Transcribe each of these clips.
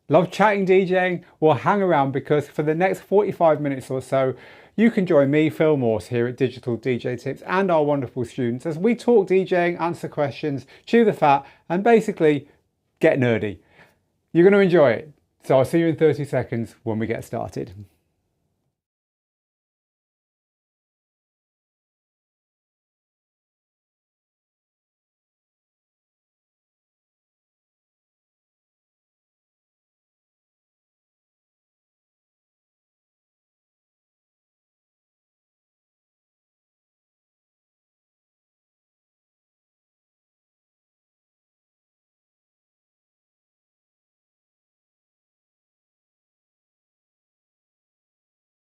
Love chatting DJing? Well, hang around because for the next 45 minutes or so, you can join me, Phil Morse, here at Digital DJ Tips and our wonderful students as we talk DJing, answer questions, chew the fat, and basically get nerdy. You're going to enjoy it. So I'll see you in 30 seconds when we get started.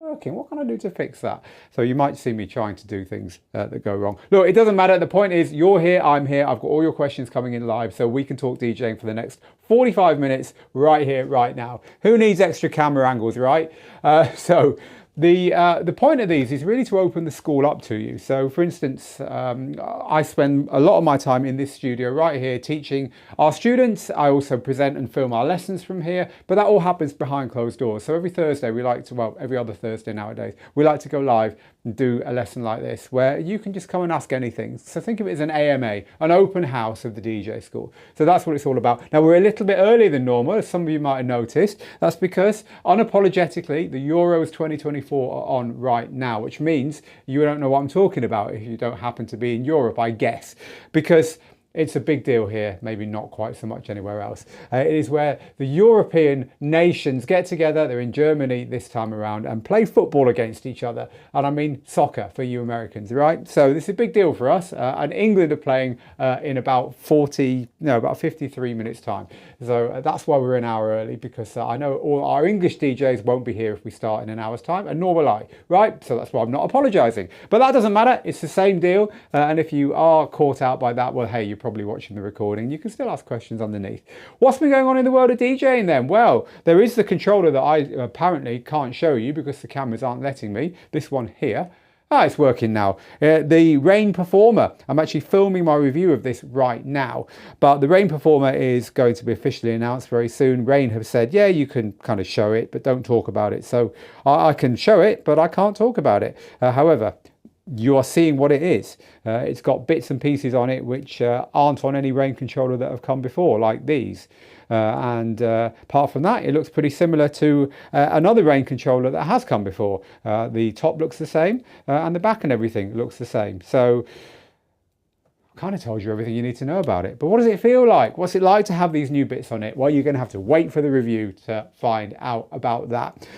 Working. What can I do to fix that? So you might see me trying to do things that go wrong. Look, it doesn't matter. The point is you're here, I'm here. I've got all your questions coming in live so we can talk DJing for the next 45 minutes right here, right now. Who needs extra camera angles, right? The point of these is really to open the school up to you. So for instance, I spend a lot of my time in this studio right here teaching our students. I also present and film our lessons from here, but that all happens behind closed doors. So every Thursday we like to, well, every other Thursday nowadays, we like to go live and do a lesson like this where you can just come and ask anything. So think of it as an AMA, an open house of the DJ school. So that's what it's all about. Now we're a little bit earlier than normal, as some of you might have noticed. That's because unapologetically, the Euros 2024 are on right now, which means you don't know what I'm talking about if you don't happen to be in Europe, I guess, because it's a big deal here, maybe not quite so much anywhere else. It is where the European nations get together. They're in Germany this time around and play football against each other. And I mean soccer for you Americans, right? So this is a big deal for us. And England are playing in about 53 minutes time. So that's why we're an hour early, because I know all our English DJs won't be here if we start in an hour's time, and nor will I, right? So that's why I'm not apologizing. But that doesn't matter. It's the same deal. And if you are caught out by that, well, hey, you're probably watching the recording. You can still ask questions underneath. What's been going on in the world of DJing then? Well, there is the controller that I apparently can't show you because the cameras aren't letting me. This one here. Ah, it's working now. The Rain Performer. I'm actually filming my review of this right now, but the Rain Performer is going to be officially announced very soon. Rain have said, yeah, you can kind of show it, but don't talk about it. So I can show it, but I can't talk about it. However, you are seeing what it is. It's got bits and pieces on it which aren't on any Rain controller that have come before, like these. Apart from that, it looks pretty similar to another Rain controller that has come before. The top looks the same and the back and everything looks the same. So I kind of told you everything you need to know about it. But what does it feel like? What's it like to have these new bits on it? Well, you're going to have to wait for the review to find out about that.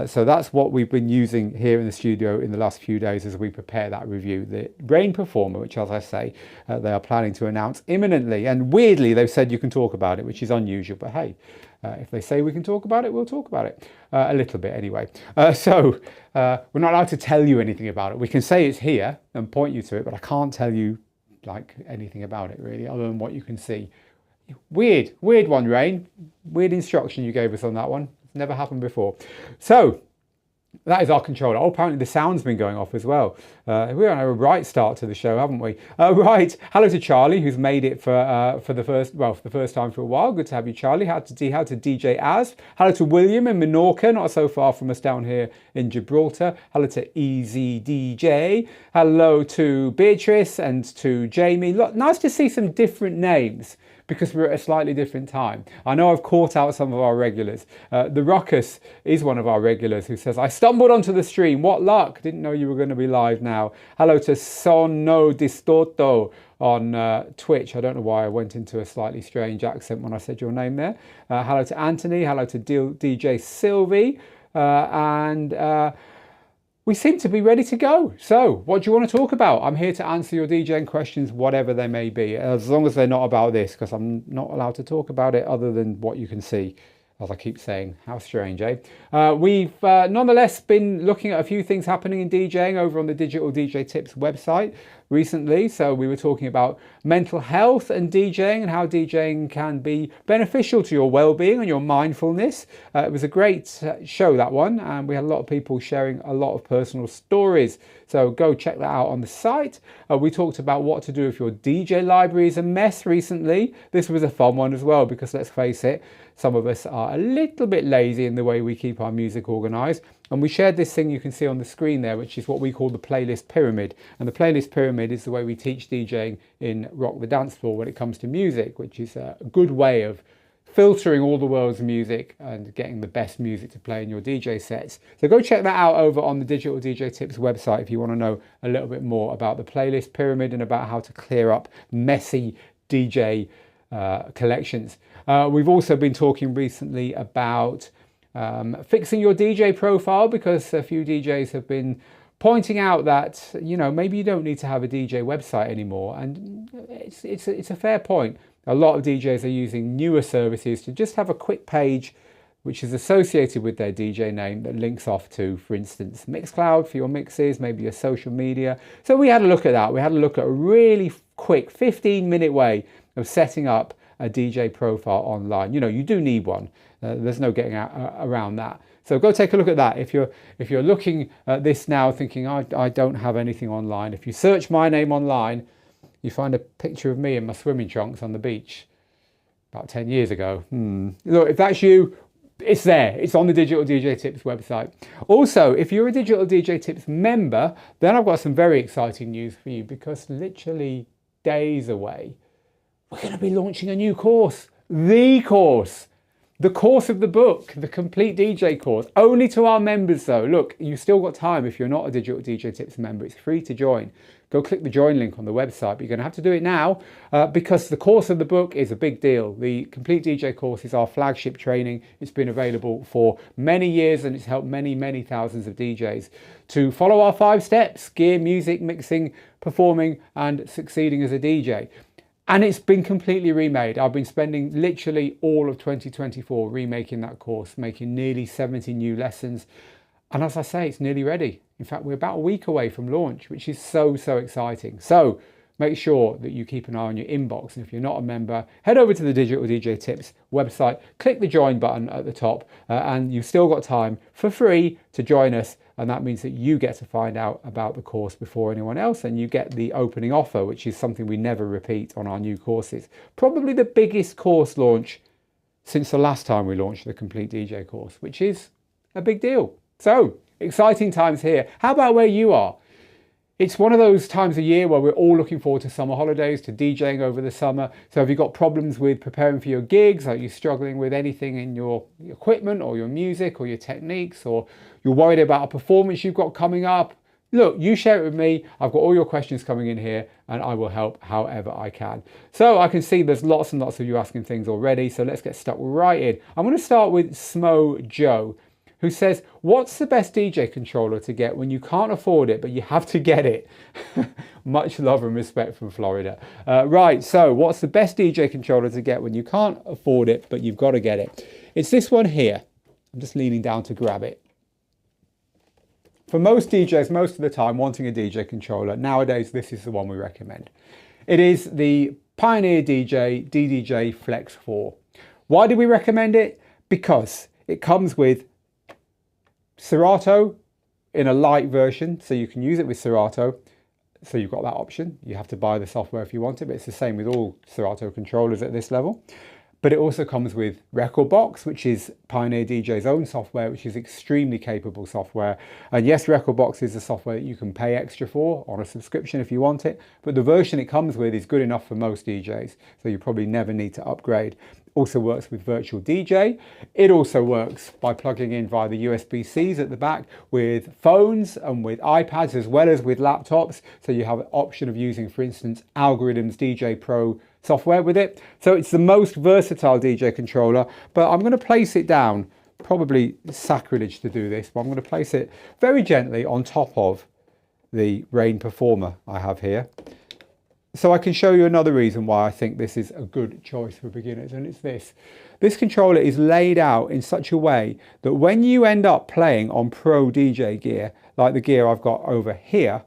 So that's what we've been using here in the studio in the last few days as we prepare that review. The Rain Performer, which, as I say, they are planning to announce imminently. And weirdly, they've said you can talk about it, which is unusual. But hey, if they say we can talk about it, we'll talk about it. A little bit anyway. We're not allowed to tell you anything about it. We can say it's here and point you to it, but I can't tell you like anything about it really, other than what you can see. Weird one, Rain. Weird instruction you gave us on that one. It's never happened before. So that is our controller. Oh, apparently the sound's been going off as well. We're on a right start to the show, haven't we? Right. Hello to Charlie, who's made it for the first time for a while. Good to have you, Charlie. How to DJ as. Hello to William in Menorca, not so far from us down here in Gibraltar. Hello to Easy DJ. Hello to Beatrice and to Jamie. Look, nice to see some different names, because we're at a slightly different time. I know I've caught out some of our regulars. The Ruckus is one of our regulars who says, I stumbled onto the stream. What luck. Didn't know you were going to be live now. Hello to Sono Distorto on Twitch. I don't know why I went into a slightly strange accent when I said your name there. Hello to Anthony. Hello to DJ Sylvie. We seem to be ready to go. So what do you want to talk about? I'm here to answer your DJing questions, whatever they may be, as long as they're not about this, because I'm not allowed to talk about it other than what you can see, as I keep saying. How strange, eh? We've nonetheless been looking at a few things happening in DJing over on the Digital DJ Tips website. recently. So we were talking about mental health and DJing and how DJing can be beneficial to your well-being and your mindfulness. It was a great show, that one, and we had a lot of people sharing a lot of personal stories. So go check that out on the site. We talked about what to do if your DJ library is a mess recently. This was a fun one as well, because let's face it, some of us are a little bit lazy in the way we keep our music organized. And we shared this thing you can see on the screen there, which is what we call the playlist pyramid. And the playlist pyramid is the way we teach DJing in Rock the Dance Floor when it comes to music, which is a good way of filtering all the world's music and getting the best music to play in your DJ sets. So go check that out over on the Digital DJ Tips website if you want to know a little bit more about the playlist pyramid and about how to clear up messy DJ collections. We've also been talking recently about fixing your DJ profile, because a few DJs have been pointing out that, you know, maybe you don't need to have a DJ website anymore. And it's a fair point. A lot of DJs are using newer services to just have a quick page which is associated with their DJ name that links off to, for instance, Mixcloud for your mixes, maybe your social media. So we had a look at that. We had a look at a really quick 15-minute way of setting up a DJ profile online. You know, you do need one. There's no getting around that. So go take a look at that. If you're looking at this now thinking, I don't have anything online, if you search my name online, you find a picture of me in my swimming trunks on the beach about 10 years ago. Look, if that's you, it's there. It's on the Digital DJ Tips website. Also, if you're a Digital DJ Tips member, then I've got some very exciting news for you, because literally days away, we're going to be launching a new course. The course of the book, the complete DJ course, only to our members though. Look, you've still got time. If you're not a Digital DJ Tips member, it's free to join. Go click the join link on the website, but you're going to have to do it now because the course of the book is a big deal. The complete DJ course is our flagship training. It's been available for many years and it's helped many, many thousands of DJs to follow our 5 steps: gear, music, mixing, performing, and succeeding as a DJ. And it's been completely remade. I've been spending literally all of 2024 remaking that course, making nearly 70 new lessons. And as I say, it's nearly ready. In fact, we're about a week away from launch, which is so exciting. So make sure that you keep an eye on your inbox. And if you're not a member, head over to the Digital DJ Tips website, click the join button at the top, and you've still got time for free to join us. And that means that you get to find out about the course before anyone else, and you get the opening offer, which is something we never repeat on our new courses. Probably the biggest course launch since the last time we launched the complete DJ course, which is a big deal. So exciting times here. How about where you are? It's one of those times of year where we're all looking forward to summer holidays, to DJing over the summer. So have you got problems with preparing for your gigs? Are you struggling with anything in your equipment or your music or your techniques, or you're worried about a performance you've got coming up? Look, you share it with me. I've got all your questions coming in here and I will help however I can. So I can see there's lots and lots of you asking things already. So let's get stuck right in. I'm going to start with Smo Joe, who says, what's the best DJ controller to get when you can't afford it, but you have to get it? Much love and respect from Florida. Right, so what's the best DJ controller to get when you can't afford it, but you've got to get it? It's this one here. I'm just leaning down to grab it. For most DJs, most of the time, wanting a DJ controller, nowadays, this is the one we recommend. It is the Pioneer DJ DDJ Flex 4. Why do we recommend it? Because it comes with Serato in a light version, so you can use it with Serato. So you've got that option. You have to buy the software if you want it, but it's the same with all Serato controllers at this level. But it also comes with Rekordbox, which is Pioneer DJ's own software, which is extremely capable software. And yes, Rekordbox is a software that you can pay extra for on a subscription if you want it, but the version it comes with is good enough for most DJs, so you probably never need to upgrade. Also works with Virtual DJ. It also works by plugging in via the USB-Cs at the back with phones and with iPads as well as with laptops. So you have an option of using, for instance, Algorithm's DJ Pro software with it. So it's the most versatile DJ controller, but I'm going to place it down. Probably sacrilege to do this, but I'm going to place it very gently on top of the Rain Performer I have here. So I can show you another reason why I think this is a good choice for beginners, and it's this. This controller is laid out in such a way that when you end up playing on pro DJ gear, like the gear I've got over here,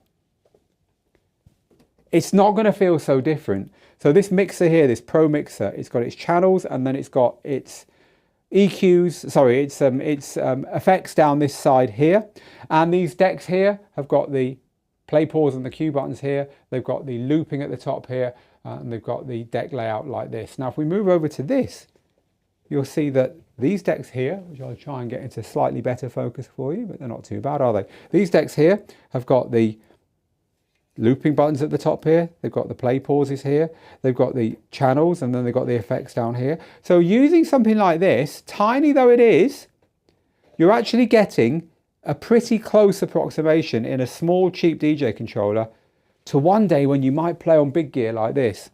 it's not going to feel so different. So this mixer here, this Pro mixer, it's got its channels and then it's got its EQs, sorry, it's effects down this side here. And these decks here have got the play, pause and the cue buttons here. They've got the looping at the top here and they've got the deck layout like this. Now, if we move over to this, you'll see that these decks here, which I'll try and get into slightly better focus for you, but they're not too bad, are they? These decks here have got the looping buttons at the top here. They've got the play pauses here. They've got the channels and then they've got the effects down here. So using something like this, tiny though it is, you're actually getting a pretty close approximation in a small cheap DJ controller to one day when you might play on big gear like this.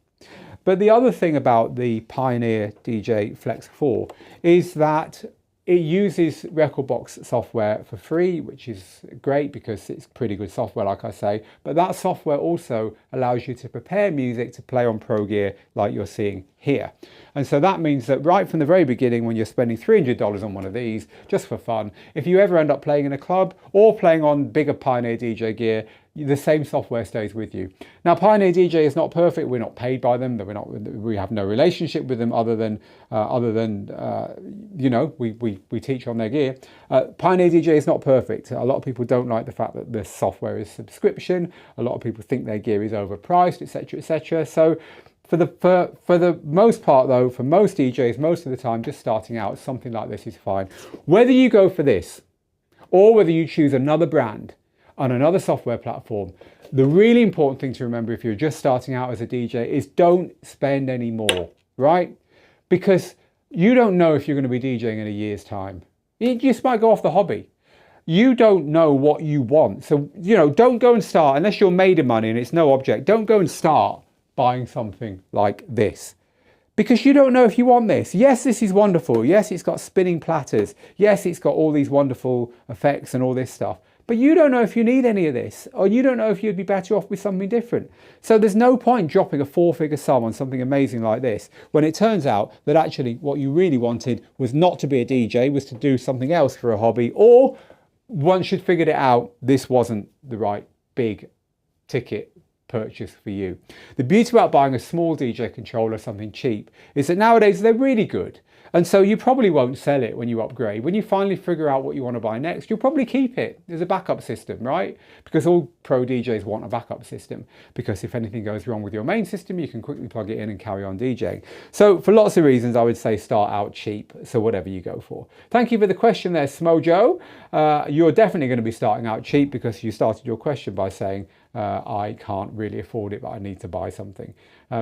But the other thing about the Pioneer DJ Flex 4 is that it uses rekordbox software for free, which is great because it's pretty good software, like I say. But that software also allows you to prepare music to play on Pro Gear like you're seeing here. And so that means that right from the very beginning, when you're spending $300 on one of these, just for fun, if you ever end up playing in a club or playing on bigger Pioneer DJ gear, the same software stays with you. Now, Pioneer DJ is not perfect. We're not paid by them. We have no relationship with them other than you know, we teach on their gear. Pioneer DJ is not perfect. A lot of people don't like the fact that the software is subscription. A lot of people think their gear is overpriced, etc., etc. So for the most part, though, for most DJs, most of the time, just starting out, something like this is fine. Whether you go for this or whether you choose another brand on another software platform, the really important thing to remember if you're just starting out as a DJ is don't spend any more, right? Because you don't know if you're going to be DJing in a year's time. You just might go off the hobby. You don't know what you want. So, you know, don't go and start, unless you're made of money and it's no object, don't go and start buying something like this. Because you don't know if you want this. Yes, this is wonderful. Yes, it's got spinning platters. Yes, it's got all these wonderful effects and all this stuff. But you don't know if you need any of this, or you don't know if you'd be better off with something different. So there's no point dropping a 4-figure sum on something amazing like this, when it turns out that actually what you really wanted was not to be a DJ, was to do something else for a hobby, or once you'd figured it out, this wasn't the right big ticket purchase for you. The beauty about buying a small DJ controller, something cheap, is that nowadays they're really good. And so you probably won't sell it when you upgrade. When you finally figure out what you want to buy next, you'll probably keep it. There's a backup system, right? Because all pro DJs want a backup system, because if anything goes wrong with your main system, you can quickly plug it in and carry on DJing. So for lots of reasons, I would say start out cheap. So whatever you go for. Thank you for the question there, Smojo. You're definitely going to be starting out cheap because you started your question by saying, I can't really afford it, but I need to buy something.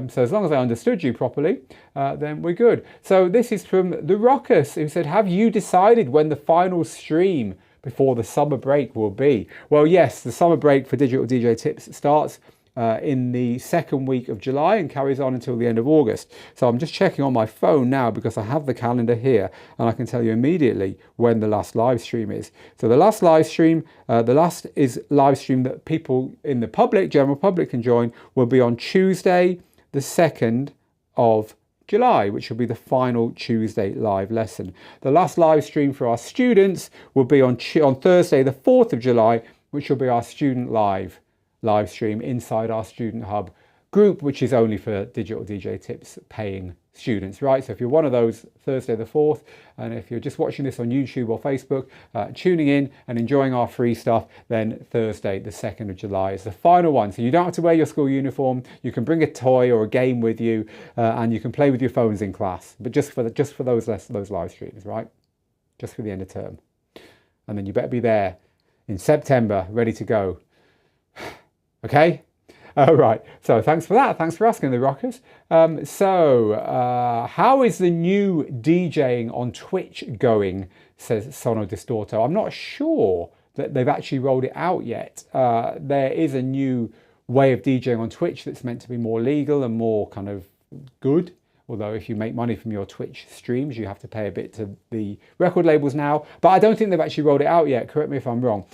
So as long as I understood you properly, then we're good. So this is from The Rockers, who said, have you decided when the final stream before the summer break will be? Well, yes, the summer break for Digital DJ Tips starts in the second week of July and carries on until the end of August. So I'm just checking on my phone now because I have the calendar here and I can tell you immediately when the last live stream is. So the last live stream, the last is live stream that people in the public, general public can join, will be on Tuesday, the 2nd of July, which will be the final Tuesday live lesson. The last live stream for our students will be on Thursday, the 4th of July, which will be our student live stream inside our Student Hub group, which is only for Digital DJ Tips paying students, right? So if you're one of those, Thursday the 4th, and if you're just watching this on YouTube or Facebook, tuning in and enjoying our free stuff, then Thursday the 2nd of July is the final one. So you don't have to wear your school uniform, you can bring a toy or a game with you, and you can play with your phones in class, but just for those live streams, right? Just for the end of term. And then you better be there in September, ready to go. Okay? All right. So thanks for that. Thanks for asking, The Rockers. How is the new DJing on Twitch going, says Sono Distorto. I'm not sure that they've actually rolled it out yet. There is a new way of DJing on Twitch that's meant to be more legal and more kind of good. Although if you make money from your Twitch streams, you have to pay a bit to the record labels now. But I don't think they've actually rolled it out yet. Correct me if I'm wrong.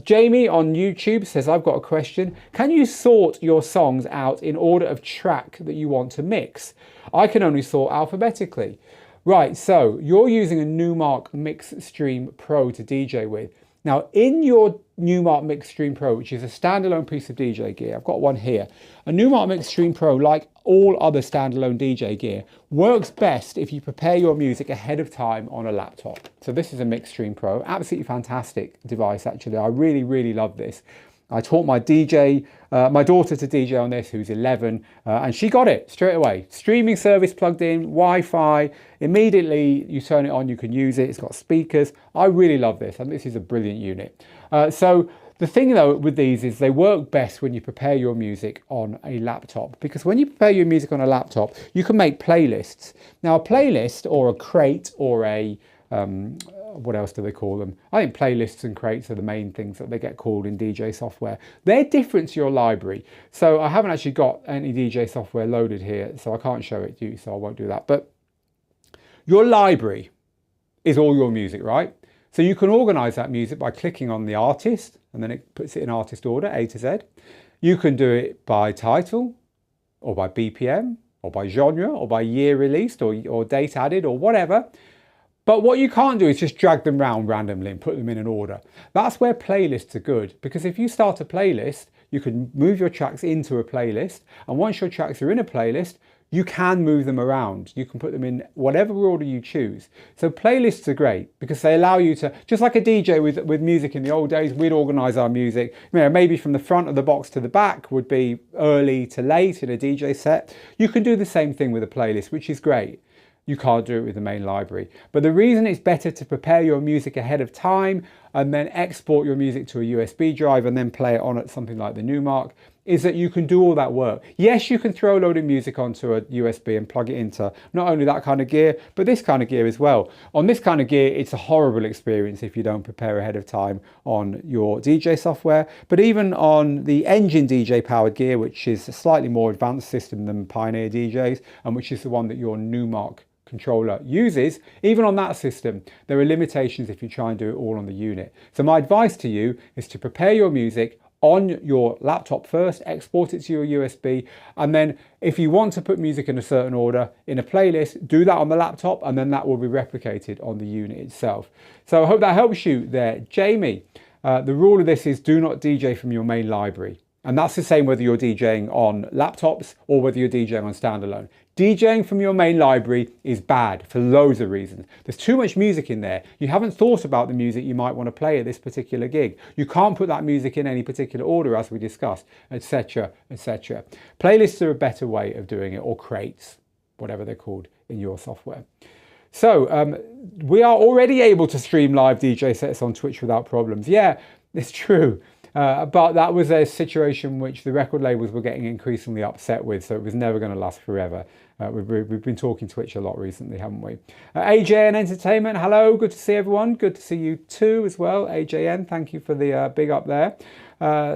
Jamie on YouTube says, I've got a question. Can you sort your songs out in order of track that you want to mix? I can only sort alphabetically. Right, so you're using a Numark Mix Stream Pro to DJ with. Now, in your Numark Mixstream Pro, which is a standalone piece of DJ gear, I've got one here. A Numark Mixstream Pro, like all other standalone DJ gear, works best if you prepare your music ahead of time on a laptop. So this is a Mixstream Pro, absolutely fantastic device actually. I really, really love this. I taught my daughter to DJ on this, who's 11, and she got it straight away. Streaming service plugged in, Wi-Fi, immediately you turn it on, you can use it. It's got speakers. I really love this, and this is a brilliant unit. So the thing though with these is they work best when you prepare your music on a laptop, because when you prepare your music on a laptop, you can make playlists. Now a playlist or a crate or a what else do they call them? I think playlists and crates are the main things that they get called in DJ software. They're different to your library. So I haven't actually got any DJ software loaded here, so I can't show it to you, so I won't do that. But your library is all your music, right? So you can organize that music by clicking on the artist, and then it puts it in artist order, A to Z. You can do it by title, or by BPM, or by genre, or by year released, or date added, or whatever. But what you can't do is just drag them around randomly and put them in an order. That's where playlists are good, because if you start a playlist, you can move your tracks into a playlist. And once your tracks are in a playlist, you can move them around. You can put them in whatever order you choose. So playlists are great because they allow you to, just like a DJ with music in the old days, we'd organize our music, you know, maybe from the front of the box to the back would be early to late in a DJ set. You can do the same thing with a playlist, which is great. You can't do it with the main library. But the reason it's better to prepare your music ahead of time and then export your music to a USB drive and then play it on at something like the Numark is that you can do all that work. Yes, you can throw a load of music onto a USB and plug it into not only that kind of gear, but this kind of gear as well. On this kind of gear, it's a horrible experience if you don't prepare ahead of time on your DJ software. But even on the Engine DJ powered gear, which is a slightly more advanced system than Pioneer DJs, and which is the one that your Numark controller uses, even on that system, there are limitations if you try and do it all on the unit. So my advice to you is to prepare your music on your laptop first, export it to your USB, and then if you want to put music in a certain order in a playlist, do that on the laptop, and then that will be replicated on the unit itself. So I hope that helps you there. Jamie, the rule of this is do not DJ from your main library. And that's the same whether you're DJing on laptops or whether you're DJing on standalone. DJing from your main library is bad for loads of reasons. There's too much music in there. You haven't thought about the music you might want to play at this particular gig. You can't put that music in any particular order as we discussed, etc., etc. Playlists are a better way of doing it, or crates, whatever they're called in your software. So we are already able to stream live DJ sets on Twitch without problems. Yeah, it's true. But that was a situation which the record labels were getting increasingly upset with, so it was never going to last forever. We've been talking Twitch a lot recently, haven't we? AJN Entertainment, hello, good to see everyone. Good to see you too as well, AJN, thank you for the big up there.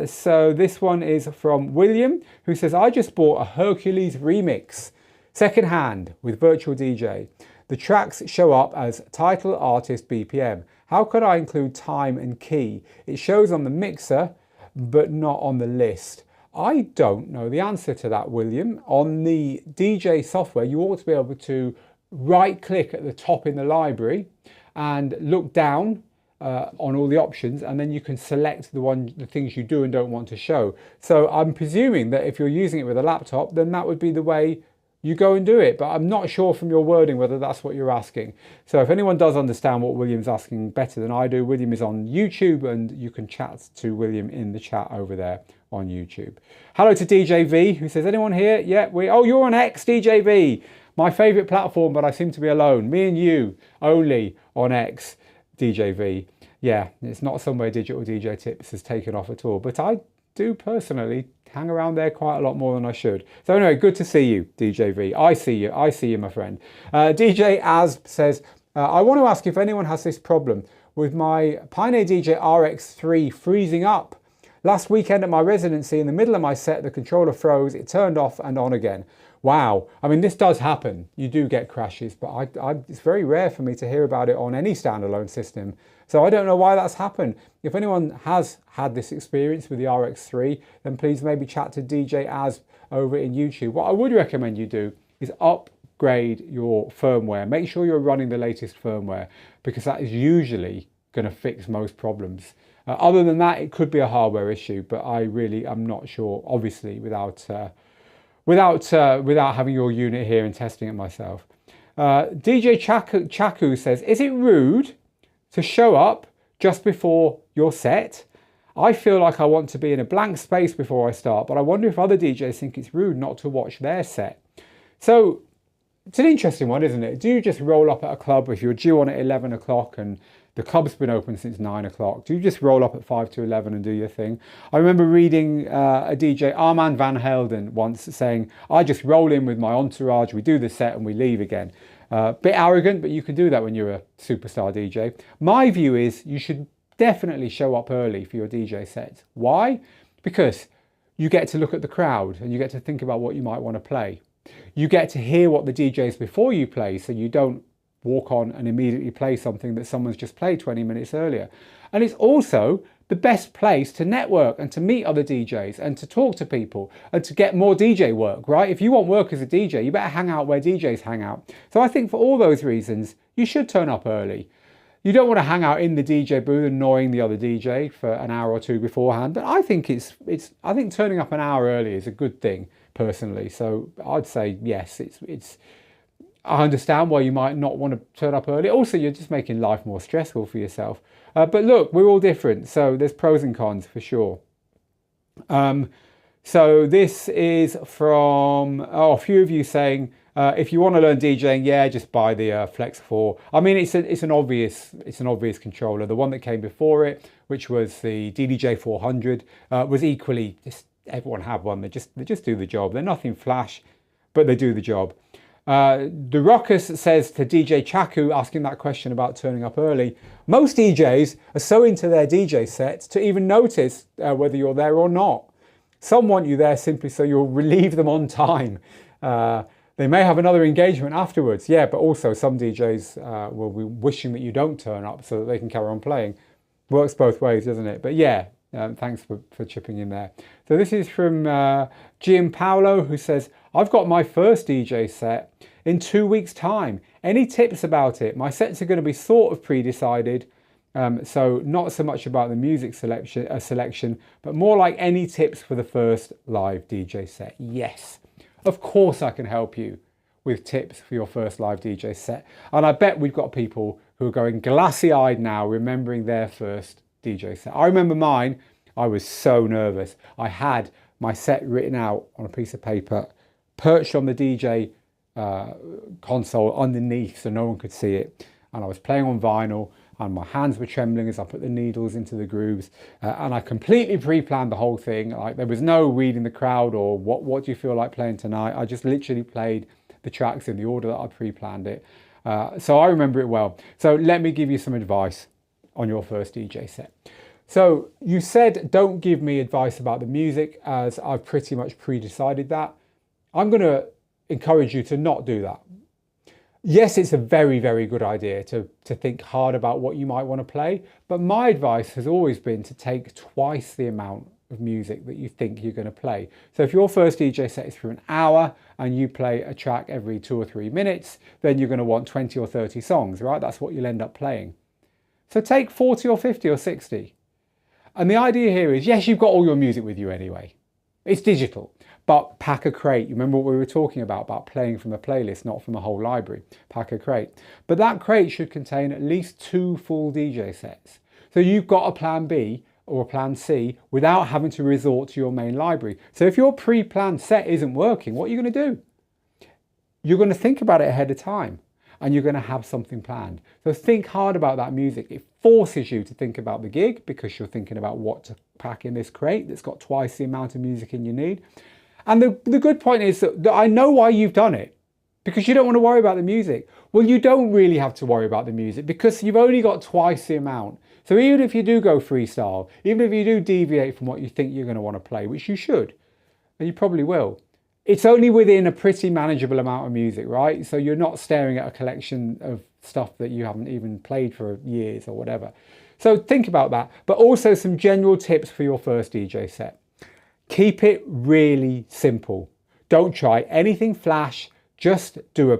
So this one is from William, who says, I just bought a Hercules remix, secondhand with Virtual DJ. The tracks show up as title, artist, BPM. How could I include time and key? It shows on the mixer, but not on the list. I don't know the answer to that, William. On the DJ software, you ought to be able to right click at the top in the library and look down on all the options, and then you can select the things you do and don't want to show. So I'm presuming that if you're using it with a laptop, then that would be the way you go and do it, but I'm not sure from your wording whether that's what you're asking. So if anyone does understand what William's asking better than I do, William is on YouTube and you can chat to William in the chat over there on YouTube. Hello to DJ V, who says, anyone here? Yeah, oh, you're on X, DJ V. My favorite platform, but I seem to be alone. Me and you only on X, DJ V. Yeah, it's not somewhere Digital DJ Tips has taken off at all, but I do personally hang around there quite a lot more than I should. So anyway, good to see you, DJ V. I see you, my friend. DJ Az says, I want to ask if anyone has this problem with my Pioneer DJ RX3 freezing up. Last weekend at my residency, in the middle of my set, the controller froze, it turned off and on again. Wow, I mean, this does happen. You do get crashes, but it's very rare for me to hear about it on any standalone system. So I don't know why that's happened. If anyone has had this experience with the RX3, then please maybe chat to DJ Az over in YouTube. What I would recommend you do is upgrade your firmware. Make sure you're running the latest firmware, because that is usually going to fix most problems. Other than that, it could be a hardware issue, but I really am not sure, obviously, without having your unit here and testing it myself. DJ Chaku says, is it rude to show up just before your set? I feel like I want to be in a blank space before I start, but I wonder if other DJs think it's rude not to watch their set. So it's an interesting one, isn't it? Do you just roll up at a club if you're due on at 11 o'clock and the club's been open since 9 o'clock? Do you just roll up at 5 to 11 and do your thing? I remember reading a DJ, Armand Van Helden, once saying, I just roll in with my entourage, we do the set and we leave again. Bit arrogant, but you can do that when you're a superstar DJ. My view is you should definitely show up early for your DJ sets. Why? Because you get to look at the crowd and you get to think about what you might want to play. You get to hear what the DJs before you play, so you don't walk on and immediately play something that someone's just played 20 minutes earlier. And it's also the best place to network and to meet other DJs and to talk to people and to get more DJ work, right? If you want work as a DJ, you better hang out where DJs hang out. So I think for all those reasons, you should turn up early. You don't want to hang out in the DJ booth annoying the other DJ for an hour or two beforehand, but I think I think turning up an hour early is a good thing personally. So I'd say yes, I understand why you might not want to turn up early. Also, you're just making life more stressful for yourself. But look, we're all different, so there's pros and cons for sure. So this is from a few of you saying, if you want to learn DJing, yeah, just buy the Flex 4. I mean, it's an obvious controller. The one that came before it, which was the DDJ 400, was equally just everyone had one. They just do the job. They're nothing flash, but they do the job. The Ruckus says to DJ Chaku, asking that question about turning up early, most DJs are so into their DJ sets to even notice whether you're there or not. Some want you there simply so you'll relieve them on time. They may have another engagement afterwards, yeah, but also some DJs will be wishing that you don't turn up so that they can carry on playing. Works both ways, doesn't it? But yeah, thanks for chipping in there. So this is from Gianpaolo, who says, I've got my first DJ set in 2 weeks' time. Any tips about it? My sets are going to be sort of pre-decided, so not so much about the music selection, but more like any tips for the first live DJ set. Yes. Of course I can help you with tips for your first live DJ set. And I bet we've got people who are going glassy-eyed now remembering their first DJ set. I remember mine. I was so nervous. I had my set written out on a piece of paper, perched on the DJ console underneath so no one could see it. And I was playing on vinyl and my hands were trembling as I put the needles into the grooves, and I completely pre-planned the whole thing. Like, there was no reading the crowd or what do you feel like playing tonight. I just literally played the tracks in the order that I pre-planned it. So I remember it well. So let me give you some advice on your first DJ set. So you said don't give me advice about the music, as I've pretty much pre-decided that. I'm going to encourage you to not do that. Yes, it's a very, very good idea to think hard about what you might want to play, but my advice has always been to take twice the amount of music that you think you're going to play. So if your first DJ set is for an hour and you play a track every 2 or 3 minutes, then you're going to want 20 or 30 songs, right? That's what you'll end up playing. So take 40 or 50 or 60. And the idea here is, yes, you've got all your music with you anyway. It's digital. But pack a crate. You remember what we were talking about playing from a playlist, not from a whole library. Pack a crate. But that crate should contain at least 2 full DJ sets. So you've got a plan B or a plan C without having to resort to your main library. So if your pre-planned set isn't working, what are you going to do? You're going to think about it ahead of time and you're going to have something planned. So think hard about that music. It forces you to think about the gig because you're thinking about what to pack in this crate that's got twice the amount of music in you need. And the good point is that I know why you've done it, because you don't want to worry about the music. Well, you don't really have to worry about the music because you've only got twice the amount. So even if you do go freestyle, even if you do deviate from what you think you're going to want to play, which you should, and you probably will, it's only within a pretty manageable amount of music, right? So you're not staring at a collection of stuff that you haven't even played for years or whatever. So think about that, but also some general tips for your first DJ set. Keep it really simple. Don't try anything flash. Just do a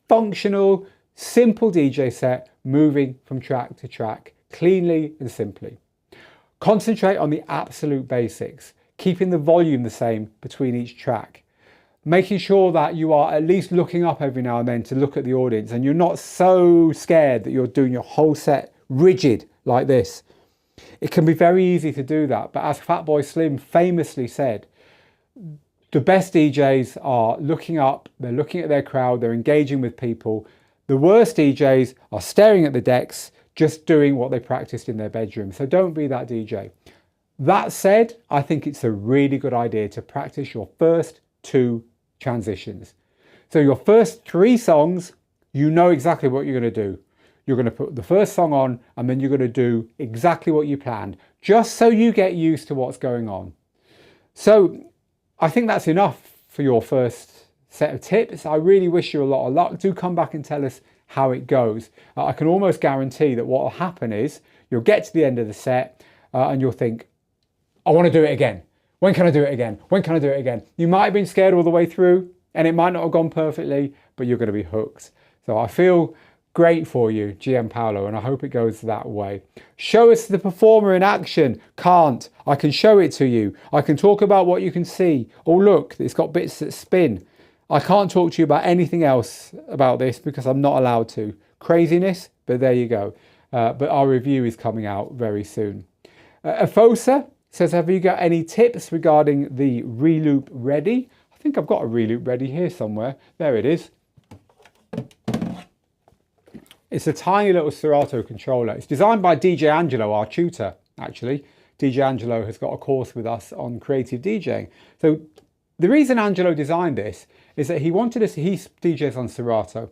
functional, simple DJ set, moving from track to track cleanly and simply. Concentrate on the absolute basics, keeping the volume the same between each track, making sure that you are at least looking up every now and then to look at the audience, and you're not so scared that you're doing your whole set rigid like this. It can be very easy to do that, but as Fatboy Slim famously said, the best DJs are looking up, they're looking at their crowd, they're engaging with people. The worst DJs are staring at the decks, just doing what they practiced in their bedroom. So don't be that DJ. That said, I think it's a really good idea to practice your first 2 transitions. So your first 3 songs, you know exactly what you're going to do. You're going to put the first song on and then you're going to do exactly what you planned, just so you get used to what's going on. So I think that's enough for your first set of tips. I really wish you a lot of luck. Do come back and tell us how it goes. I can almost guarantee that what will happen is you'll get to the end of the set and you'll think, I want to do it again. When can I do it again? When can I do it again? You might have been scared all the way through and it might not have gone perfectly, but you're going to be hooked. So I feel great for you, GM Paolo, and I hope it goes that way. Show us the performer in action. Can't. I can show it to you. I can talk about what you can see. Oh, look, it's got bits that spin. I can't talk to you about anything else about this because I'm not allowed to. Craziness, but there you go. But our review is coming out very soon. Afosa says, have you got any tips regarding the Reloop Ready? I think I've got a Reloop Ready here somewhere. There it is. It's a tiny little Serato controller. It's designed by DJ Angelo, our tutor, actually. DJ Angelo has got a course with us on creative DJing. So the reason Angelo designed this is that he DJs on Serato.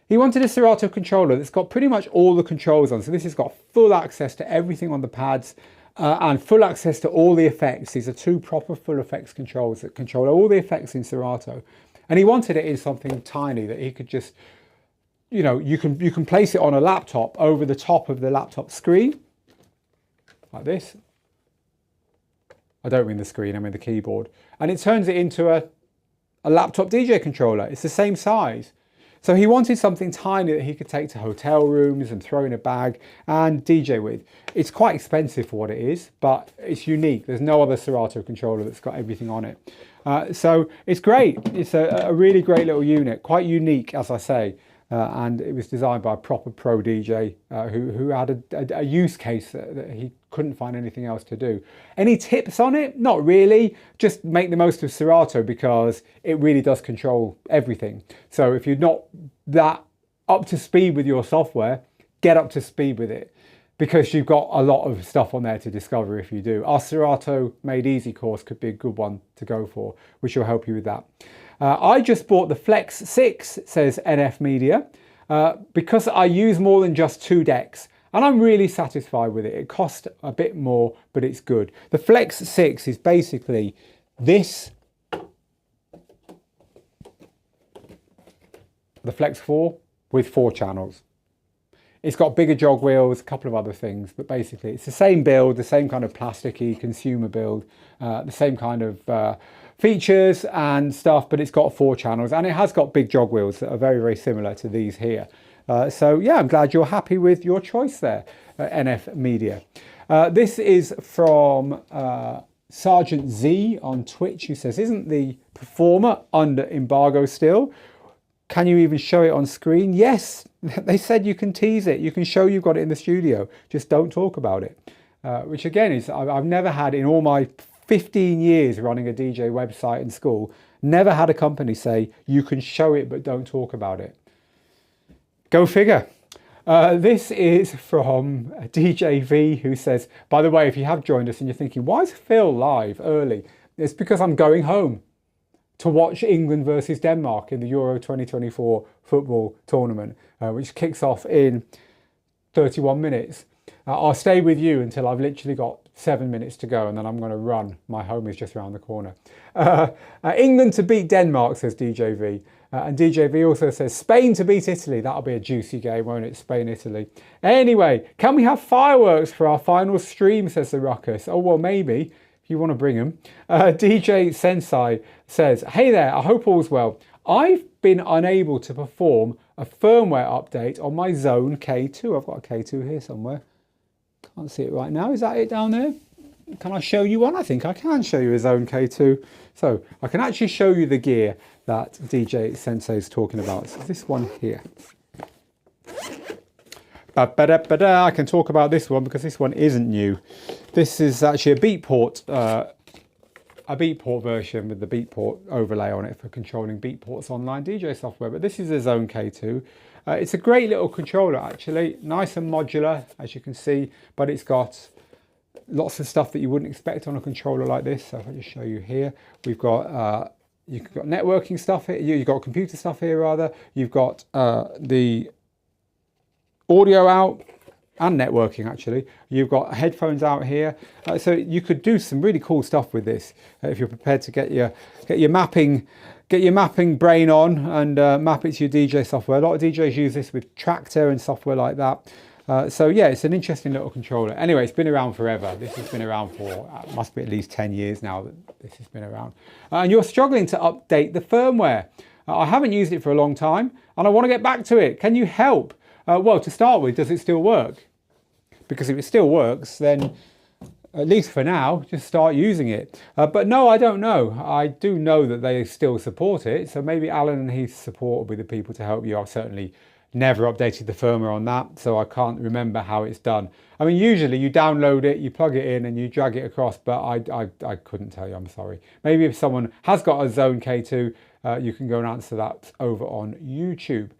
He wanted a Serato controller that's got pretty much all the controls on. So this has got full access to everything on the pads and full access to all the effects. These are 2 proper full effects controls that control all the effects in Serato. And he wanted it in something tiny that he could just, you know, you can place it on a laptop over the top of the laptop screen, like this. I don't mean the screen, I mean the keyboard. And it turns it into a laptop DJ controller. It's the same size. So he wanted something tiny that he could take to hotel rooms and throw in a bag and DJ with. It's quite expensive for what it is, but it's unique. There's no other Serato controller that's got everything on it. So it's great. It's a really great little unit, quite unique, as I say. And it was designed by a proper pro DJ who had a use case that he couldn't find anything else to do. Any tips on it? Not really. Just make the most of Serato because it really does control everything. So if you're not that up to speed with your software, get up to speed with it because you've got a lot of stuff on there to discover if you do. Our Serato Made Easy course could be a good one to go for, which will help you with that. I just bought the Flex 6, says NF Media, because I use more than just 2 decks. And I'm really satisfied with it. It cost a bit more, but it's good. The Flex 6 is basically this. The Flex 4 with 4 channels. It's got bigger jog wheels, a couple of other things, but basically it's the same build, the same kind of plasticky consumer build, the same kind of features and stuff, but it's got 4 channels and it has got big jog wheels that are very, very similar to these here. So yeah, I'm glad you're happy with your choice there, NF Media. This is from Sergeant Z on Twitch, who says, isn't the performer under embargo still? Can you even show it on screen? Yes, they said you can tease it. You can show you've got it in the studio. Just don't talk about it. Which again is, I've never had in all my 15 years running a DJ website in school, never had a company say you can show it but don't talk about it. Go figure. This is from DJ V, who says, by the way, if you have joined us and you're thinking, why is Phil live early? It's because I'm going home to watch England versus Denmark in the Euro 2024 football tournament, which kicks off in 31 minutes. I'll stay with you until I've literally got 7 minutes to go and then I'm going to run. My home is just around the corner. England to beat Denmark, says DJ V. And DJ V also says Spain to beat Italy. That'll be a juicy game, won't it? Spain, Italy. Anyway, can we have fireworks for our final stream, says the Ruckus. Oh, well, maybe. You want to bring them. DJ Sensei says, hey there, I hope all's well. I've been unable to perform a firmware update on my Xone K2. I've got a K2 here somewhere. Can't see it right now. Is that it down there? Can I show you one? I think I can show you a Xone K2. So I can actually show you the gear that DJ Sensei is talking about. So this one here. I can talk about this one because this one isn't new. This is actually a Beatport version with the Beatport overlay on it for controlling Beatport's online DJ software. But this is a Xone K2. It's a great little controller actually, nice and modular as you can see, but it's got lots of stuff that you wouldn't expect on a controller like this. So if I just show you here, we've got you've got networking stuff here, you've got computer stuff here rather, you've got the audio out and networking actually. You've got headphones out here, so you could do some really cool stuff with this if you're prepared to get your mapping brain on and map it to your DJ software. A lot of DJs use this with Tractor and software like that. So yeah, it's an interesting little controller. Anyway, it's been around forever. This has been around for, must be at least 10 years now that this has been around. And you're struggling to update the firmware. I haven't used it for a long time and I want to get back to it. Can you help? Well, to start with, does it still work? Because if it still works, then at least for now, just start using it. But no, I don't know. I do know that they still support it. So maybe Alan and his support will be the people to help you. I've certainly never updated the firmware on that, so I can't remember how it's done. I mean, usually you download it, you plug it in and you drag it across, but I couldn't tell you, I'm sorry. Maybe if someone has got a Xone K2, you can go and answer that over on YouTube.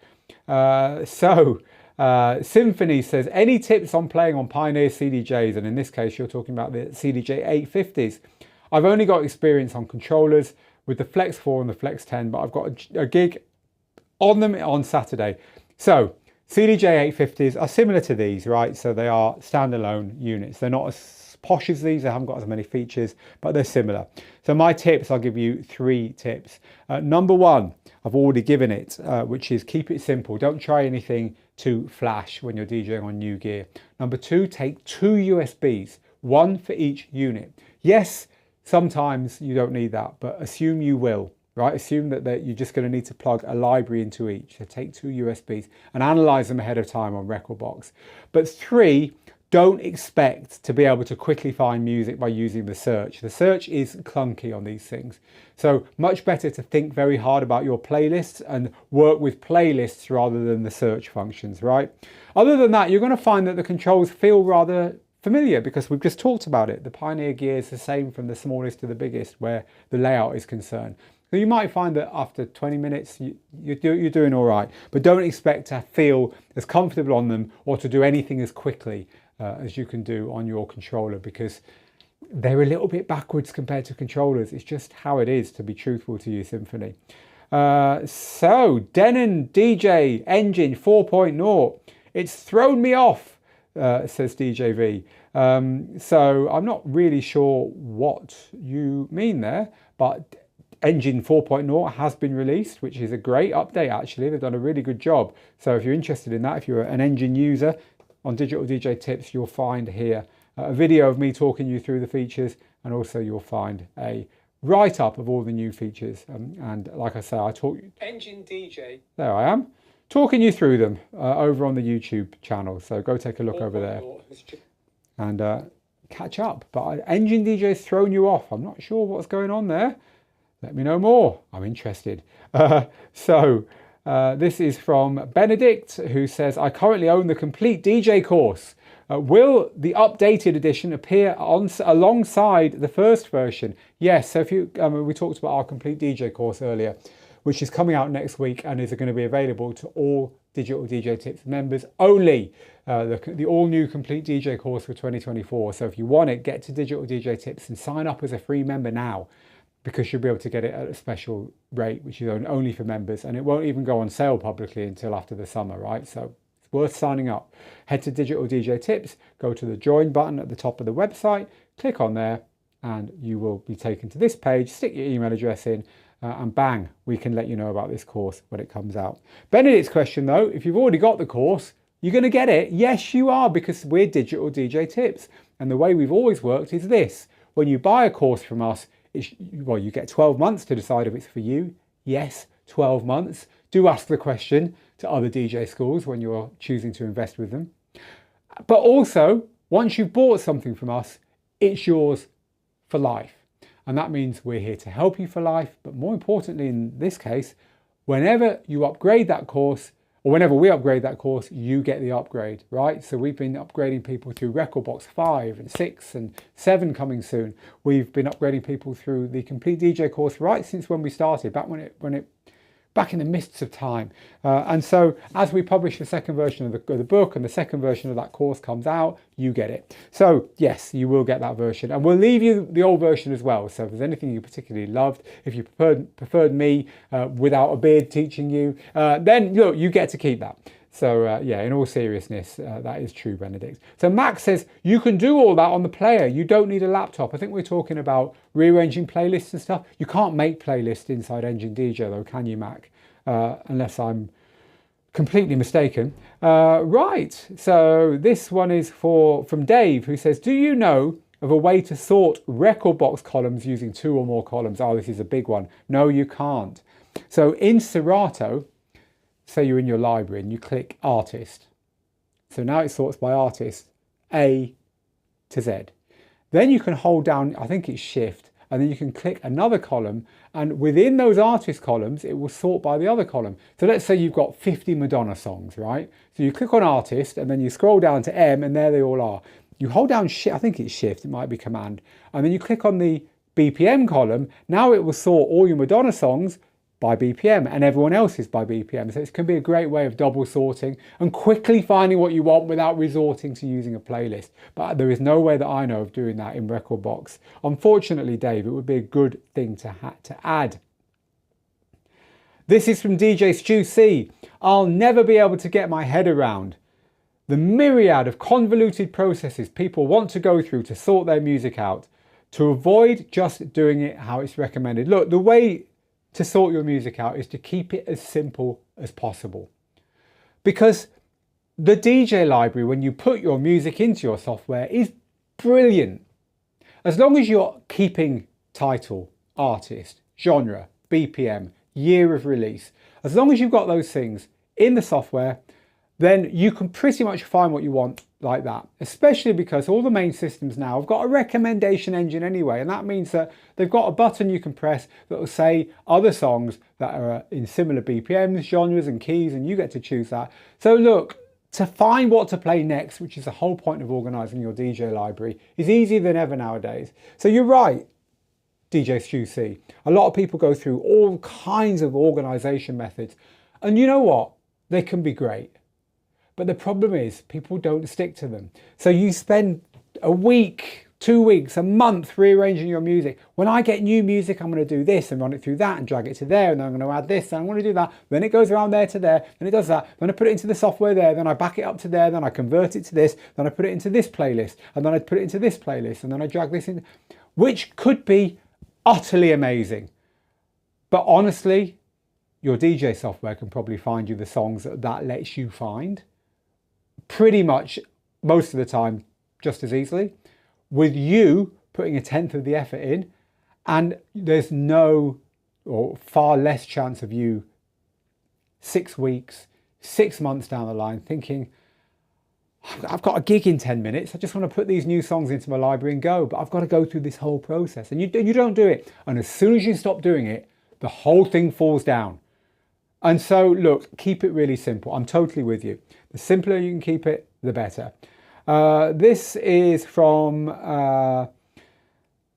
Symphony says, any tips on playing on Pioneer CDJs? And in this case, you're talking about the CDJ 850s. I've only got experience on controllers with the Flex 4 and the Flex 10, but I've got a gig on them on Saturday. So CDJ 850s are similar to these, right? So they are standalone units. They're not as posh as these. They haven't got as many features, but they're similar. So my tips, I'll give you 3 tips. Number 1, I've already given it, which is keep it simple. Don't try anything too flash when you're DJing on new gear. Number 2, take 2 USBs, 1 for each unit. Yes, sometimes you don't need that, but assume you will. Right, assume that you're just going to need to plug a library into each. So take 2 USBs and analyze them ahead of time on Rekordbox. But 3, don't expect to be able to quickly find music by using the search. The search is clunky on these things. So much better to think very hard about your playlists and work with playlists rather than the search functions, right? Other than that, you're going to find that the controls feel rather familiar because we've just talked about it. The Pioneer gear is the same from the smallest to the biggest where the layout is concerned. So you might find that after 20 minutes, you're doing all right, but don't expect to feel as comfortable on them or to do anything as quickly as you can do on your controller because they're a little bit backwards compared to controllers. It's just how it is, to be truthful to you, Symphony. So Denon DJ Engine 4.0, it's thrown me off, says DJV. So I'm not really sure what you mean there, but Engine 4.0 has been released, which is a great update actually. They've done a really good job. So if you're interested in that, if you're an Engine user, on Digital DJ Tips, you'll find here a video of me talking you through the features, and also you'll find a write-up of all the new features. And like I say, I taught you Engine DJ. There I am, talking you through them over on the YouTube channel. So go take a look over there and catch up. But Engine DJ has thrown you off. I'm not sure what's going on there. Let me know more. I'm interested. This is from Benedict, who says, I currently own the complete DJ course. Will the updated edition appear alongside the first version? Yes, so if you, we talked about our complete DJ course earlier, which is coming out next week and is going to be available to all Digital DJ Tips members only. The all new complete DJ course for 2024. So if you want it, get to Digital DJ Tips and sign up as a free member now, because you'll be able to get it at a special rate, which is only for members, and it won't even go on sale publicly until after the summer, right? So it's worth signing up. Head to Digital DJ Tips, go to the join button at the top of the website, click on there, and you will be taken to this page. Stick your email address in, and bang, we can let you know about this course when it comes out. Benedict's question though, if you've already got the course, you're going to get it. Yes, you are, because we're Digital DJ Tips. And the way we've always worked is this. When you buy a course from us, you get 12 months to decide if it's for you. Yes, 12 months. Do ask the question to other DJ schools when you're choosing to invest with them. But also, Once you've bought something from us, it's yours for life. And that means we're here to help you for life. But more importantly, in this case, whenever you upgrade that course, or whenever we upgrade that course, you get the upgrade, right? So we've been upgrading people through rekordbox 5 and 6 and 7 coming soon. We've been upgrading people through the complete DJ course right since when we started, back in the mists of time. And so as we publish the second version of the book and the second version of that course comes out, you get it. So yes, you will get that version, and we'll leave you the old version as well. So if there's anything you particularly loved, if you preferred me without a beard teaching you, then look, you get to keep that. So yeah, in all seriousness, that is true, Benedict. So Max says, you can do all that on the player. You don't need a laptop. I think we're talking about rearranging playlists and stuff. You can't make playlists inside Engine DJ though, can you, Mac? Unless I'm completely mistaken. Right, so this one is from Dave, who says, do you know of a way to sort rekordbox columns using 2 or more columns? Oh, this is a big one. No, you can't. So in Serato, say you're in your library and you click artist. So now it sorts by artist, A to Z. Then you can hold down, I think it's shift, and then you can click another column, and within those artist columns, it will sort by the other column. So let's say you've got 50 Madonna songs, right? So you click on artist and then you scroll down to M, and there they all are. You hold down shift, I think it's shift, it might be command, and then you click on the BPM column. Now it will sort all your Madonna songs by BPM and everyone else's by BPM. So it can be a great way of double sorting and quickly finding what you want without resorting to using a playlist. But there is no way that I know of doing that in rekordbox. Unfortunately, Dave, it would be a good thing to add. This is from DJ Stu C. I'll never be able to get my head around the myriad of convoluted processes people want to go through to sort their music out, to avoid just doing it how it's recommended. Look, the way to sort your music out is to keep it as simple as possible. Because the DJ library, when you put your music into your software, is brilliant. As long as you're keeping title, artist, genre, BPM, year of release, as long as you've got those things in the software, then you can pretty much find what you want like that, especially because all the main systems now have got a recommendation engine anyway, and that means that they've got a button you can press that will say other songs that are in similar BPMs, genres and keys, and you get to choose that. So look, to find what to play next, which is the whole point of organising your DJ library, is easier than ever nowadays. So you're right, DJ Stu C. A lot of people go through all kinds of organisation methods, and you know what? They can be great. But the problem is people don't stick to them. So you spend a week, 2 weeks, a month rearranging your music. When I get new music, I'm going to do this and run it through that and drag it to there, and then I'm going to add this and I'm going to do that. Then it goes around there to there, then it does that. Then I put it into the software there, then I back it up to there, then I convert it to this, then I put it into this playlist, and then I put it into this playlist, and then I drag this in, which could be utterly amazing. But honestly, your DJ software can probably find you the songs that lets you find pretty much most of the time just as easily, with you putting 1/10 of the effort in, and there's no or far less chance of you 6 weeks, 6 months down the line thinking, I've got a gig in 10 minutes, I just want to put these new songs into my library and go, but I've got to go through this whole process, and you don't do it. And as soon as you stop doing it, the whole thing falls down. And so look, keep it really simple. I'm totally with you. The simpler you can keep it, the better. This is from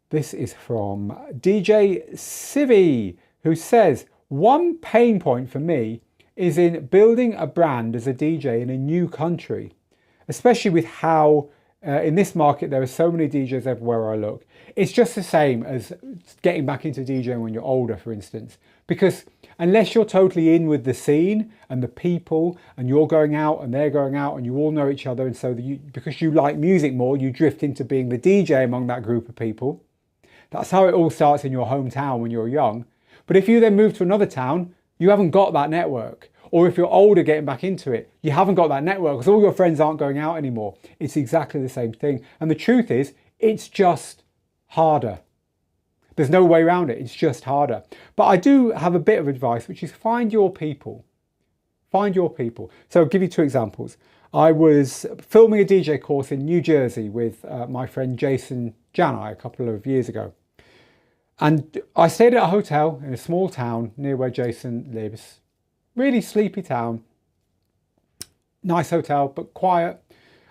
DJ Civi, who says, one pain point for me is in building a brand as a DJ in a new country, especially with how in this market there are so many DJs everywhere I look. It's just the same as getting back into DJing when you're older, for instance, because unless you're totally in with the scene and the people, and you're going out and they're going out and you all know each other, and so because you like music more, you drift into being the DJ among that group of people. That's how it all starts in your hometown when you're young. But if you then move to another town, you haven't got that network. Or if you're older getting back into it, you haven't got that network because all your friends aren't going out anymore. It's exactly the same thing. And the truth is, it's just harder. There's no way around it. It's just harder. But I do have a bit of advice, which is find your people. Find your people. So I'll give you 2 examples. I was filming a DJ course in New Jersey with my friend Jason Janai a couple of years ago. And I stayed at a hotel in a small town near where Jason lives. Really sleepy town. Nice hotel, but quiet.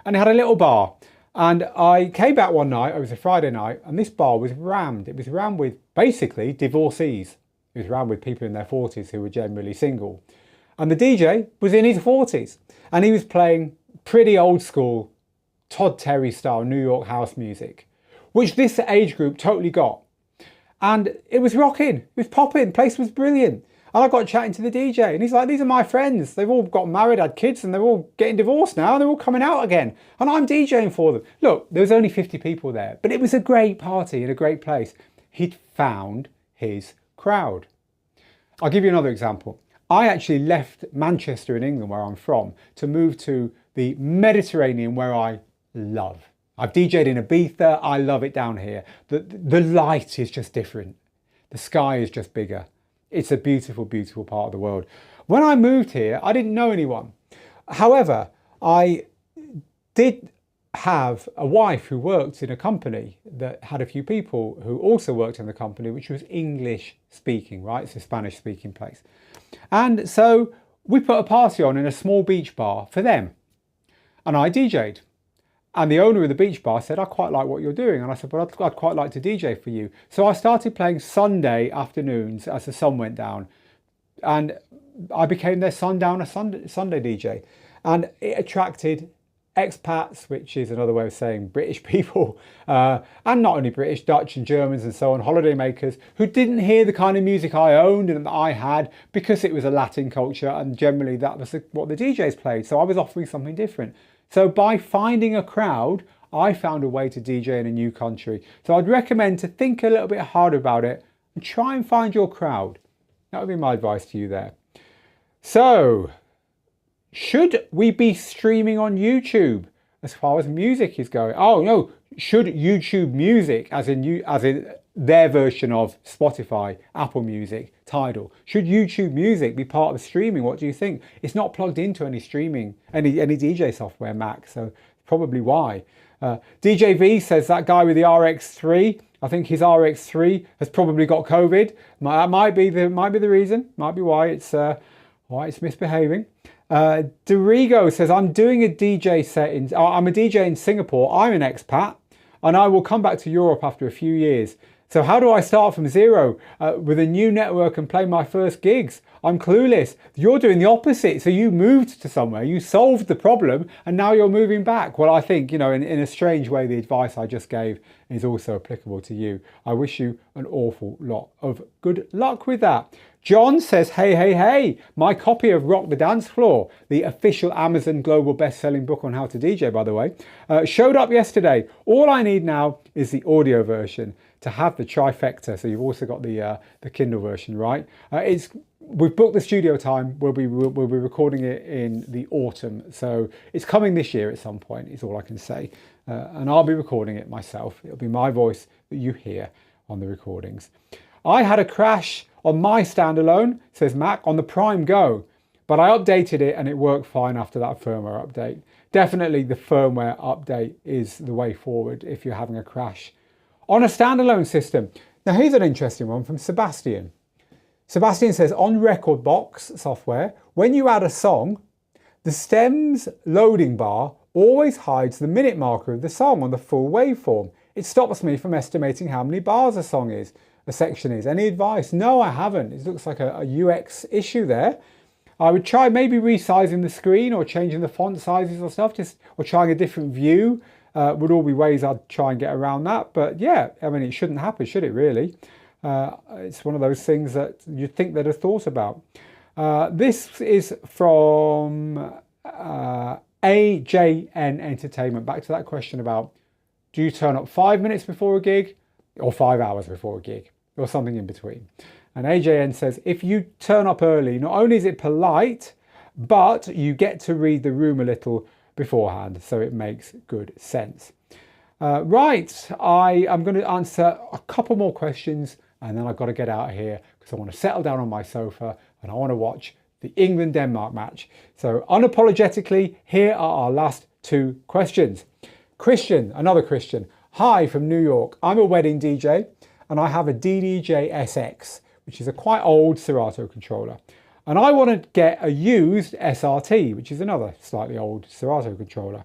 And it had a little bar. And I came back one night, it was a Friday night, and this bar was rammed. It was rammed with basically divorcees. It was rammed with people in their 40s who were generally single. And the DJ was in his 40s. And he was playing pretty old school, Todd Terry style New York house music, which this age group totally got. And it was rocking, it was popping, the place was brilliant. And I got chatting to the DJ and he's like, these are my friends. They've all got married, had kids, and they're all getting divorced now. And they're all coming out again. And I'm DJing for them. Look, there was only 50 people there, but it was a great party in a great place. He'd found his crowd. I'll give you another example. I actually left Manchester in England, where I'm from, to move to the Mediterranean, where I love. I've DJed in Ibiza. I love it down here. The light is just different. The sky is just bigger. It's a beautiful, beautiful part of the world. When I moved here, I didn't know anyone. However, I did have a wife who worked in a company that had a few people who also worked in the company, which was English speaking, right? It's a Spanish speaking place. And so we put a party on in a small beach bar for them. And I DJ'd. And the owner of the beach bar said, I quite like what you're doing. And I said, well, I'd quite like to DJ for you. So I started playing Sunday afternoons as the sun went down. And I became their Sunday DJ. And it attracted expats, which is another way of saying British people, and not only British, Dutch and Germans and so on, holiday makers who didn't hear the kind of music I owned and that I had because it was a Latin culture, and generally that was what the DJs played. So I was offering something different. So by finding a crowd, I found a way to DJ in a new country. So I'd recommend to think a little bit harder about it and try and find your crowd. That would be my advice to you there. So, should we be streaming on YouTube as far as music is going? Oh no, should YouTube Music, as in their version of Spotify, Apple Music, Tidal, should YouTube Music be part of streaming? What do you think? It's not plugged into any streaming, any DJ software, Mac, so probably why. DJ V says that guy with the RX3, I think his RX3 has probably got COVID. That might be the reason, might be why it's misbehaving. Dorigo says, I'm doing a DJ set I'm a DJ in Singapore. I'm an expat and I will come back to Europe after a few years. So how do I start from zero with a new network and play my first gigs? I'm clueless. You're doing the opposite. So you moved to somewhere, you solved the problem, and now you're moving back. Well, I think, in a strange way, the advice I just gave is also applicable to you. I wish you an awful lot of good luck with that. John says, hey, my copy of Rock the Dance Floor, the official Amazon global best-selling book on how to DJ, by the way, showed up yesterday. All I need now is the audio version to have the trifecta. So you've also got the Kindle version, right? We've booked the studio time. We'll be recording it in the autumn. So it's coming this year at some point, is all I can say. And I'll be recording it myself. It'll be my voice that you hear on the recordings. I had a crash on my standalone, says Mac, on the Prime Go, but I updated it and it worked fine after that firmware update. Definitely the firmware update is the way forward if you're having a crash on a standalone system. Now here's an interesting one from Sebastian. Sebastian says, on Rekordbox software, when you add a song, the stem's loading bar always hides the minute marker of the song on the full waveform. It stops me from estimating how many bars a section is. Any advice? No, I haven't. It looks like a UX issue there. I would try maybe resizing the screen or changing the font sizes or stuff, or trying a different view. Would all be ways I'd try and get around that. But yeah, I mean, it shouldn't happen, should it really? It's one of those things that you'd think they'd have thought about. This is from AJN Entertainment. Back to that question about, do you turn up 5 minutes before a gig or 5 hours before a gig or something in between? And AJN says, if you turn up early, not only is it polite, but you get to read the room a little beforehand, so it makes good sense. Right, I am going to answer a couple more questions and then I've got to get out of here because I want to settle down on my sofa and I want to watch the England-Denmark match. So unapologetically, here are our last two questions. Christian, another Christian. Hi from New York. I'm a wedding DJ and I have a DDJ SX, which is a quite old Serato controller. And I want to get a used SRT, which is another slightly old Serato controller.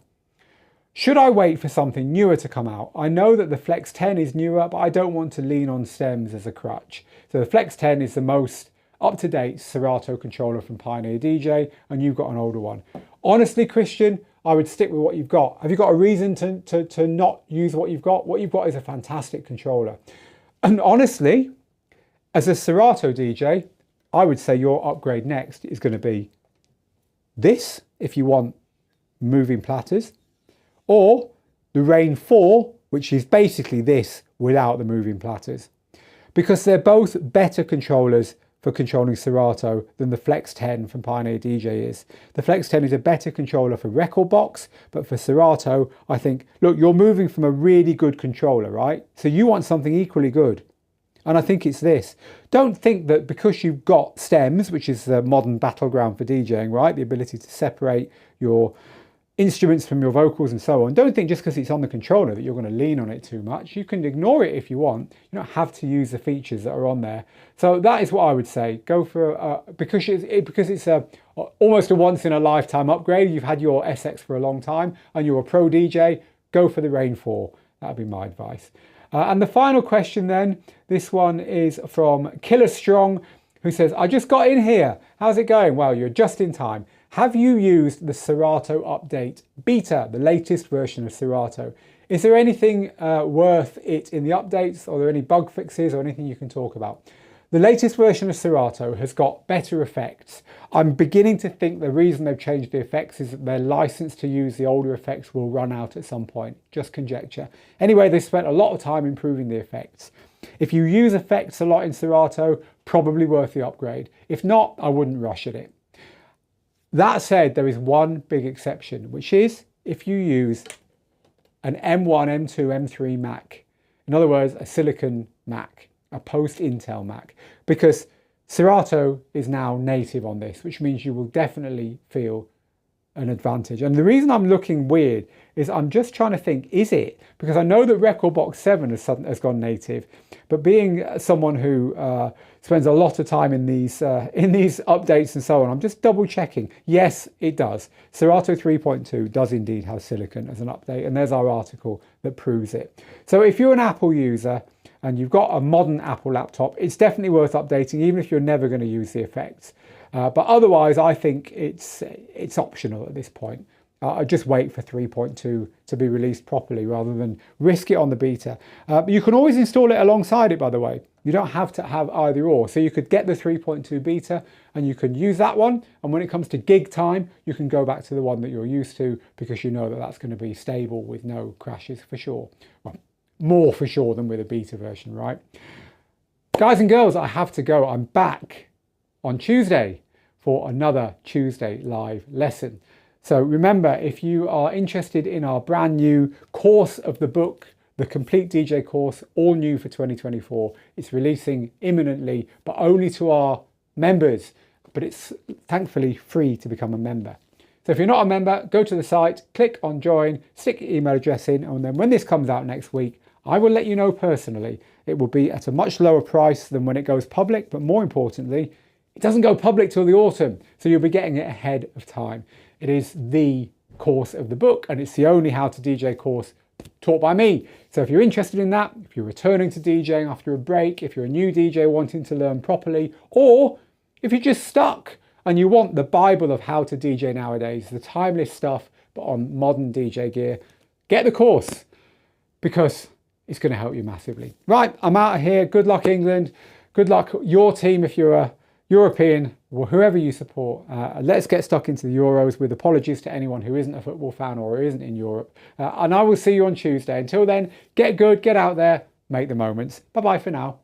Should I wait for something newer to come out? I know that the Flex 10 is newer, but I don't want to lean on stems as a crutch. So the Flex 10 is the most up-to-date Serato controller from Pioneer DJ, and you've got an older one. Honestly, Christian, I would stick with what you've got. Have you got a reason to not use what you've got? What you've got is a fantastic controller. And honestly, as a Serato DJ, I would say your upgrade next is going to be this, if you want moving platters, or the Rain 4, which is basically this without the moving platters, because they're both better controllers for controlling Serato than the Flex 10 from Pioneer DJ is. The Flex 10 is a better controller for record box, but for Serato, I think, look, you're moving from a really good controller, right? So you want something equally good. And I think it's this. Don't think that because you've got stems, which is the modern battleground for DJing, right? The ability to separate your instruments from your vocals and so on. Don't think just because it's on the controller that you're going to lean on it too much. You can ignore it if you want. You don't have to use the features that are on there. So that is what I would say. Go for because it's almost a once in a lifetime upgrade. You've had your SX for a long time and you're a pro DJ. Go for the Rain 4. That would be my advice. And the final question then, this one is from Killer Strong, who says, I just got in here. How's it going? Well, you're just in time. Have you used the Serato update beta, the latest version of Serato? Is there anything worth it in the updates? Are there any bug fixes or anything you can talk about? The latest version of Serato has got better effects. I'm beginning to think the reason they've changed the effects is that their license to use the older effects will run out at some point. Just conjecture. Anyway, they spent a lot of time improving the effects. If you use effects a lot in Serato, probably worth the upgrade. If not, I wouldn't rush at it. That said, there is one big exception, which is if you use an M1, M2, M3 Mac. In other words, a silicon Mac, a post-Intel Mac, because Serato is now native on this, which means you will definitely feel an advantage. And the reason I'm looking weird is I'm just trying to think, is it? Because I know that Rekordbox 7 has gone native, but being someone who spends a lot of time in these updates and so on, I'm just double checking. Yes, it does. Serato 3.2 does indeed have silicon as an update, and there's our article that proves it. So if you're an Apple user and you've got a modern Apple laptop, it's definitely worth updating, even if you're never going to use the effects. But otherwise, I think it's optional at this point. I just wait for 3.2 to be released properly rather than risk it on the beta. You can always install it alongside it, by the way. You don't have to have either or. So you could get the 3.2 beta and you can use that one. And when it comes to gig time, you can go back to the one that you're used to because you know that that's going to be stable with no crashes for sure. Well, more for sure than with a beta version, right? Guys and girls, I have to go. I'm back on Tuesday for another Tuesday live lesson. So remember, if you are interested in our brand new course of the book, the complete DJ course, all new for 2024, it's releasing imminently, but only to our members, but it's thankfully free to become a member. So if you're not a member, go to the site, click on join, stick your email address in, and then when this comes out next week, I will let you know personally. It will be at a much lower price than when it goes public, but more importantly, it doesn't go public till the autumn, so you'll be getting it ahead of time. It is the course of the book, and it's the only How to DJ course taught by me. So if you're interested in that, if you're returning to DJing after a break, if you're a new DJ wanting to learn properly, or if you're just stuck and you want the Bible of how to DJ nowadays, the timeless stuff, but on modern DJ gear, get the course because it's going to help you massively. Right, I'm out of here. Good luck, England. Good luck, your team, if you're a European, or whoever you support. Let's get stuck into the Euros, with apologies to anyone who isn't a football fan or isn't in Europe. And I will see you on Tuesday. Until then, get good, get out there, make the moments. Bye-bye for now.